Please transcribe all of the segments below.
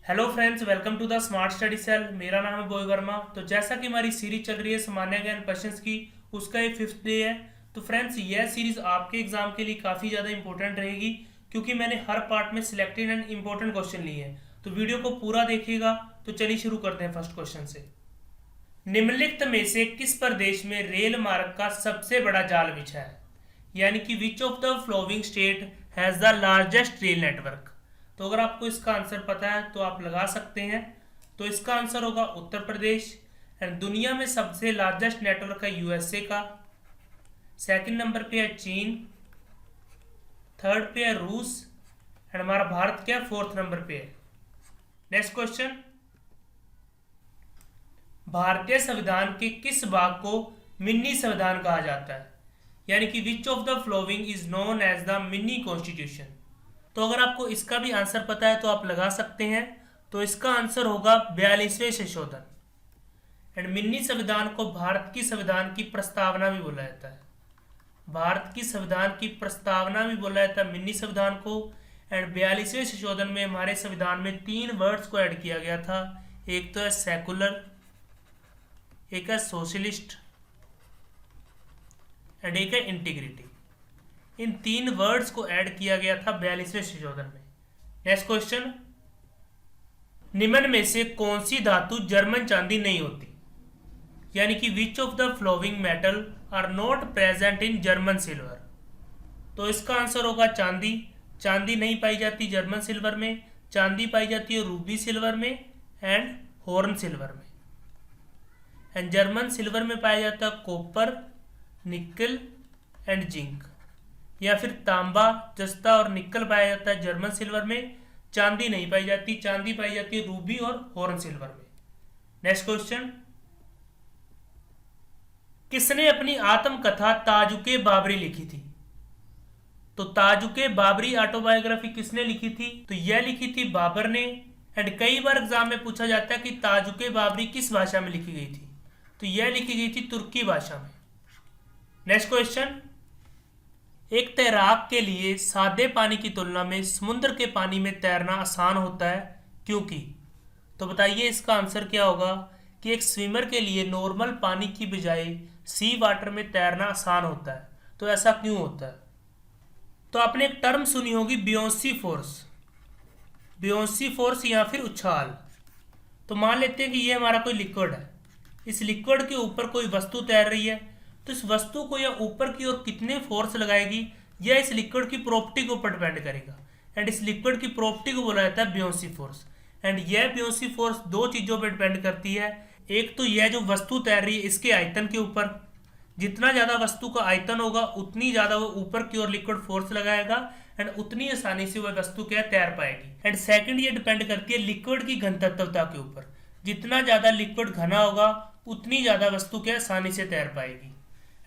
Hello friends, welcome to the smart study cell. मेरा नाम है बॉय वर्मा। तो जैसा कि हमारी सीरीज चल रही है सामान्य ज्ञान क्वेश्चंस की, उसका ये 5th डे है। तो फ्रेंड्स, यह सीरीज आपके एग्जाम के लिए काफ़ी ज़्यादा इंपॉर्टेंट रहेगी, क्योंकि मैंने हर पार्ट में सिलेक्टेड एंड इंपॉर्टेंट क्वेश्चन लिए हैं। तो वीडियो को पूरा देखिएगा। तो चलिए शुरू करते हैं फर्स्ट क्वेश्चन से। निम्नलिखित में से किस प्रदेश में रेल मार्ग का सबसे बड़ा जाल बिछा है? यानी कि which of the flowing state has the largest rail network. तो अगर आपको इसका आंसर पता है तो आप लगा सकते हैं। तो इसका आंसर होगा उत्तर प्रदेश। एंड दुनिया में सबसे लार्जेस्ट नेटवर्क है यूएसए का। सेकंड नंबर पे है चीन। थर्ड पे है रूस। एंड हमारा भारत क्या फोर्थ नंबर पे है। नेक्स्ट क्वेश्चन, भारतीय संविधान के किस भाग को मिनी संविधान कहा जाता है? यानी कि which of the following is known as the mini constitution. तो अगर आपको इसका भी आंसर पता है तो आप लगा सकते हैं। तो इसका आंसर होगा 42वें संशोधन। एंड मिनी संविधान को भारत की संविधान की प्रस्तावना भी बोला जाता है। भारत की संविधान की प्रस्तावना भी बोला जाता है मिनी संविधान को। एंड 42वें संशोधन में हमारे संविधान में 3 वर्ड्स को ऐड किया गया था। एक तो है सेकुलर, एक है सोशलिस्ट एंड एक है इंटीग्रिटी। इन 3 वर्ड्स को ऐड किया गया था 42वें संशोधन में। नेक्स्ट क्वेश्चन, निम्न में से कौन सी धातु जर्मन चांदी नहीं होती? यानी कि which of the following metal are not present in German silver. तो इसका आंसर होगा चांदी। चांदी नहीं पाई जाती जर्मन सिल्वर में। चांदी पाई जाती है रूबी सिल्वर में एंड हॉर्न सिल्वर में। एंड जर्मन सिल्वर में पाया जाता है कॉपर, निकल एंड जिंक। या फिर तांबा, जस्ता और निकल पाया जाता है जर्मन सिल्वर में। चांदी नहीं पाई जाती। चांदी पाई जाती है रूबी और हॉर्न सिल्वर में। नेक्स्ट क्वेश्चन, किसने अपनी आत्मकथा ताजुके बाबरी लिखी थी? तो ताजुके बाबरी ऑटोबायोग्राफी किसने लिखी थी? तो यह लिखी थी बाबर ने। एंड कई बार एग्जाम में पूछा जाता है कि ताजुके बाबरी किस भाषा में लिखी गई थी? तो यह लिखी गई थी तुर्की भाषा में। नेक्स्ट क्वेश्चन, एक तैराक के लिए सादे पानी की तुलना में समुद्र के पानी में तैरना आसान होता है, क्योंकि? तो बताइए इसका आंसर क्या होगा कि एक स्विमर के लिए नॉर्मल पानी की बजाय सी वाटर में तैरना आसान होता है। तो ऐसा क्यों होता है? तो आपने एक टर्म सुनी होगी, बियोंसी फोर्स। बियोंसी फोर्स या फिर उछाल। तो मान लेते हैं कि ये हमारा कोई लिक्विड है। इस लिक्विड के ऊपर कोई वस्तु तैर रही है। तो इस वस्तु को यह ऊपर की ओर कितने फोर्स लगाएगी, यह इस लिक्विड की प्रॉपर्टी के ऊपर डिपेंड करेगा। एंड इस लिक्विड की प्रॉपर्टी को बोला जाता है बियोंसी फोर्स। एंड यह बियोंसी फोर्स 2 चीज़ों पर डिपेंड करती है। एक तो यह जो वस्तु तैर रही है इसके आयतन के ऊपर। जितना ज़्यादा वस्तु का आयतन होगा उतनी ज़्यादा वो ऊपर की ओर लिक्विड फोर्स लगाएगा एंड उतनी आसानी से वह वस्तु क्या तैर पाएगी। एंड सेकंड ये डिपेंड करती है लिक्विड की घनत्वता के ऊपर। जितना ज़्यादा लिक्विड घना होगा उतनी ज़्यादा वस्तु क्या आसानी से तैर पाएगी।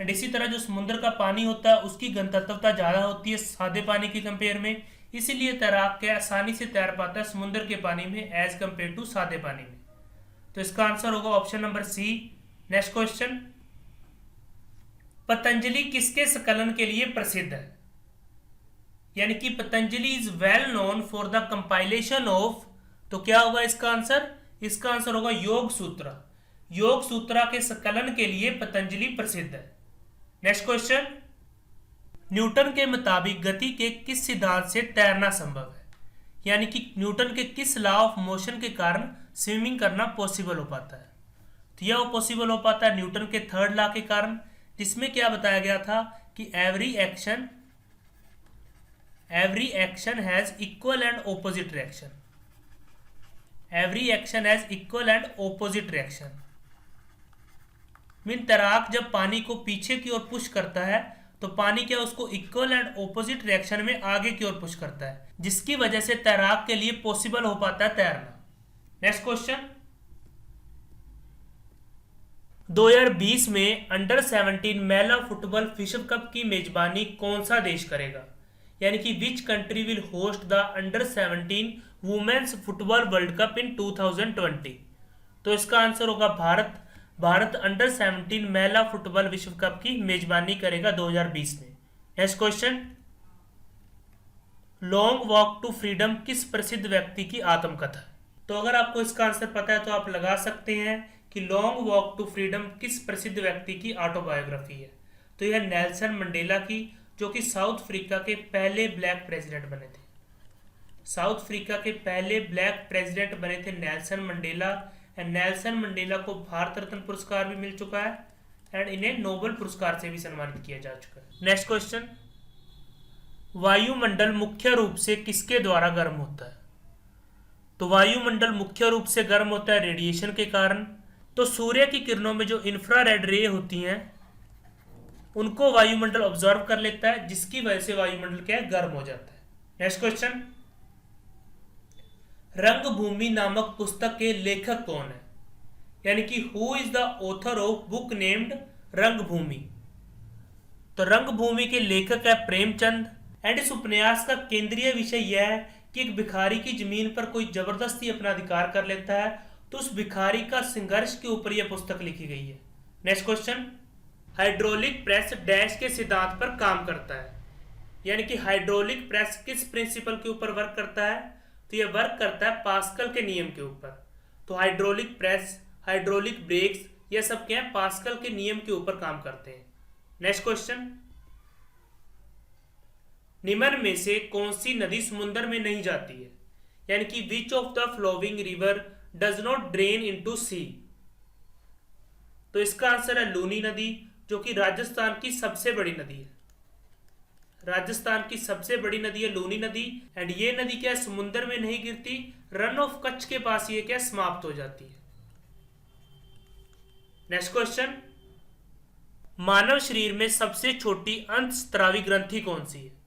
एंड इसी तरह जो समुद्र का पानी होता है उसकी घनत्वता ज़्यादा होती है सादे पानी के कंपेयर में। इसीलिए तैराक क्या आसानी से तैर पाता है समुद्र के पानी में एज कंपेयर टू सादे पानी में। तो इसका आंसर होगा option number C. Next question, Patanjali किसके संकलन के लिए प्रसिद्ध है? यानी कि Patanjali is well known for the compilation of. तो क्या होगा इसका आंसर? इसका आंसर होगा योग सूत्र। योग सूत्रा के संकलन के लिए पतंजलि प्रसिद्ध है। नेक्स्ट क्वेश्चन, न्यूटन के मुताबिक गति के किस सिद्धांत से तैरना संभव है? यानी कि न्यूटन के किस लॉ ऑफ मोशन के कारण स्विमिंग करना पॉसिबल हो पाता है? तो यह पॉसिबल हो पाता है न्यूटन के 3rd लॉ के कारण, जिसमें क्या बताया गया था कि every action has equal and opposite reaction. Every action has equal and opposite reaction mean तैराक जब पानी को पीछे की ओर पुश करता है तो पानी क्या उसको इक्वल एंड ऑपोजिट रिएक्शन में आगे की ओर पुश करता है, जिसकी वजह से तैराक के लिए पॉसिबल हो पाता है तैरना। नेक्स्ट क्वेश्चन, 2020 में अंडर 17 महिला फुटबॉल विश्व कप की मेजबानी कौन सा देश करेगा? यानी कि which country will host the under 17 women's football world cup in 2020। तो इसका आंसर होगा भारत। भारत अंडर 17 महिला फुटबॉल विश्व कप की मेजबानी करेगा 2020 में। Next question, long walk to freedom किस प्रसिद्ध व्यक्ति की आत्मकथा है? तो अगर आपको इसका आंसर पता है तो आप लगा सकते हैं कि लॉन्ग वॉक टू फ्रीडम किस प्रसिद्ध व्यक्ति की ऑटोबायोग्राफी है। तो यह नेल्सन मंडेला की, जो कि साउथ अफ्रीका के पहले ब्लैक प्रेसिडेंट बने थे। साउथ अफ्रीका के पहले ब्लैक प्रेसिडेंट बने थे Nelson Mandela. And Nelson Mandela को भारत रत्न पुरस्कार भी मिल चुका है एंड इन्हें नोबेल पुरस्कार से भी सम्मानित किया जा चुका है। नेक्स्ट क्वेश्चन, वायुमंडल मुख्य रूप से किसके द्वारा गर्म होता है? तो वायुमंडल मुख्य रूप से गर्म होता है रेडिएशन के कारण। तो सूर्य की किरणों में जो इंफ्रारेड रे होती हैं उनको वायुमंडल ऑब्जर्व कर लेता है, जिसकी वजह से वायुमंडल क्या है, गर्म हो जाता है। नेक्स्ट क्वेश्चन, रंगभूमि नामक पुस्तक के लेखक कौन है? यानी कि who is the author of book named रंगभूमि? तो रंगभूमि के लेखक है प्रेमचंद। एंड इस उपन्यास का केंद्रीय विषय यह है कि एक भिखारी की जमीन पर कोई जबरदस्ती अपना अधिकार कर लेता है, तो उस भिखारी का संघर्ष के ऊपर यह पुस्तक लिखी गई है। Next question, hydraulic press dash के सिद्धांत पर काम करता है? यानी कि हाइड्रोलिक प्रेस किस प्रिंसिपल के ऊपर वर्क करता है? तो यह वर्क करता है पास्कल के नियम के ऊपर। तो हाइड्रोलिक प्रेस, हाइड्रोलिक ब्रेक्स, यह सब क्या है, पास्कल के नियम के ऊपर काम करते हैं। नेक्स्ट क्वेश्चन, निम्न में से कौन सी नदी समुद्र में नहीं जाती है? यानी कि which of the flowing river does not drain into sea? तो इसका आंसर है लूनी नदी, जो कि राजस्थान की सबसे बड़ी नदी है। राजस्थान की सबसे बड़ी नदी है लूनी नदी। एंड ये नदी क्या है, समुद्र में नहीं गिरती, रन ऑफ कच्छ के पास ये क्या समाप्त हो जाती है। नेक्स्ट क्वेश्चन, मानव शरीर में सबसे छोटी अंतस्त्रावी ग्रंथि कौन सी है?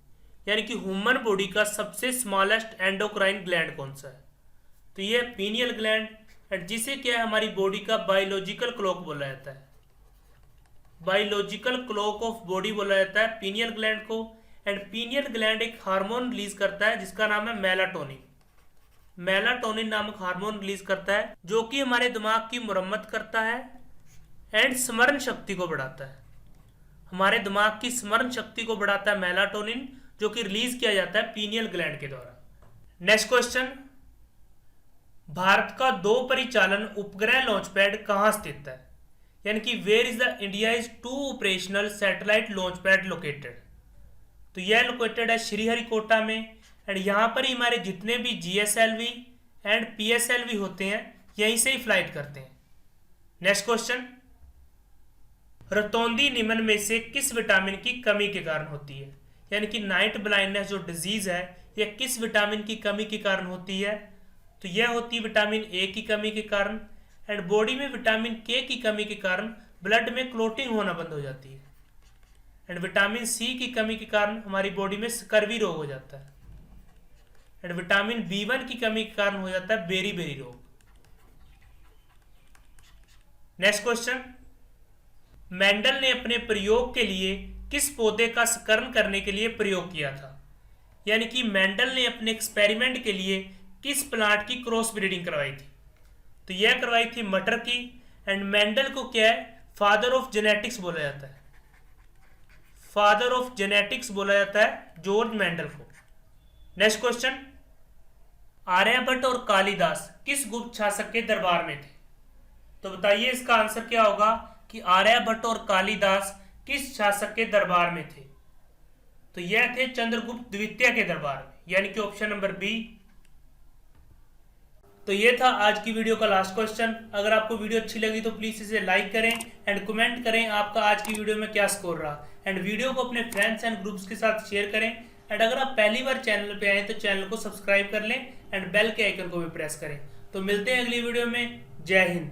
यानी कि ह्यूमन बॉडी का सबसे स्मॉलेस्ट एंडोक्राइन ग्लैंड कौन सा है? तो ये पीनियल ग्लैंड, एंड जिसे क्या है हमारी बॉडी का बायोलॉजिकल क्लॉक बोला जाता है। बायोलॉजिकल क्लॉक ऑफ बॉडी बोला जाता है पीनियल ग्लैंड को। एंड पीनियल ग्लैंड एक हार्मोन रिलीज करता है जिसका नाम है मेलाटोनिन। मेलाटोनिन नामक हार्मोन रिलीज करता है जो कि हमारे दिमाग की मुरम्मत करता है एंड स्मरण शक्ति को बढ़ाता है। हमारे दिमाग की स्मरण शक्ति को बढ़ाता है मेलाटोनिन, जो कि रिलीज किया जाता है पीनियल ग्लैंड के द्वारा। नेक्स्ट क्वेश्चन, भारत का 2 परिचालन उपग्रह लॉन्च पैड कहां स्थित है? यानी कि where is the India is 2 operational satellite launch pad located? तो यह लोकेटेड है श्रीहरिकोटा में। एंड यहां पर ही हमारे जितने भी GSLV एंड PSLV होते हैं यहीं से ही फ्लाइट करते हैं। नेक्स्ट क्वेश्चन, रतौंधी निम्न में से किस विटामिन की कमी के कारण होती है? यानी कि नाइट ब्लाइंडनेस जो डिजीज है यह किस विटामिन की कमी के कारण होती है? तो यह होती है विटामिन A की कमी के कारण। एंड बॉडी में विटामिन K की कमी के कारण ब्लड में क्लोटिंग होना बंद हो जाती है। एंड विटामिन C की कमी के कारण हमारी बॉडी में स्कर्वी रोग हो जाता है। एंड विटामिन B1 की कमी के कारण हो जाता है बेरी बेरी रोग। नेक्स्ट क्वेश्चन, मेंडल ने अपने प्रयोग के लिए किस पौधे का संकरण करने के लिए प्रयोग किया था? यानी कि मेंडल ने अपने एक्सपेरिमेंट के लिए किस प्लांट की क्रॉस ब्रीडिंग करवाई थी? तो यह करवाई थी मटर की। एंड मेंडल को क्या है, फादर ऑफ जेनेटिक्स बोला जाता है। फादर ऑफ जेनेटिक्स बोला जाता है जॉर्ज मेंडल को। नेक्स्ट क्वेश्चन, आर्यभट्ट और कालिदास किस गुप्त शासक के दरबार में थे? तो बताइए इसका आंसर क्या होगा कि आर्यभट्ट और कालिदास किस शासक के दरबार में थे? तो यह थे चंद्रगुप्त द्वितीय के दरबार में, यानी कि ऑप्शन नंबर बी। तो ये था आज की वीडियो का लास्ट क्वेश्चन। अगर आपको वीडियो अच्छी लगी तो प्लीज इसे लाइक करें एंड कमेंट करें आपका आज की वीडियो में क्या स्कोर रहा। एंड वीडियो को अपने फ्रेंड्स एंड ग्रुप्स के साथ शेयर करें। एंड अगर आप पहली बार चैनल पे आए तो चैनल को सब्सक्राइब कर लें एंड बेल के आइकन को भी प्रेस करें। तो मिलते हैं अगली वीडियो में। जय हिंद।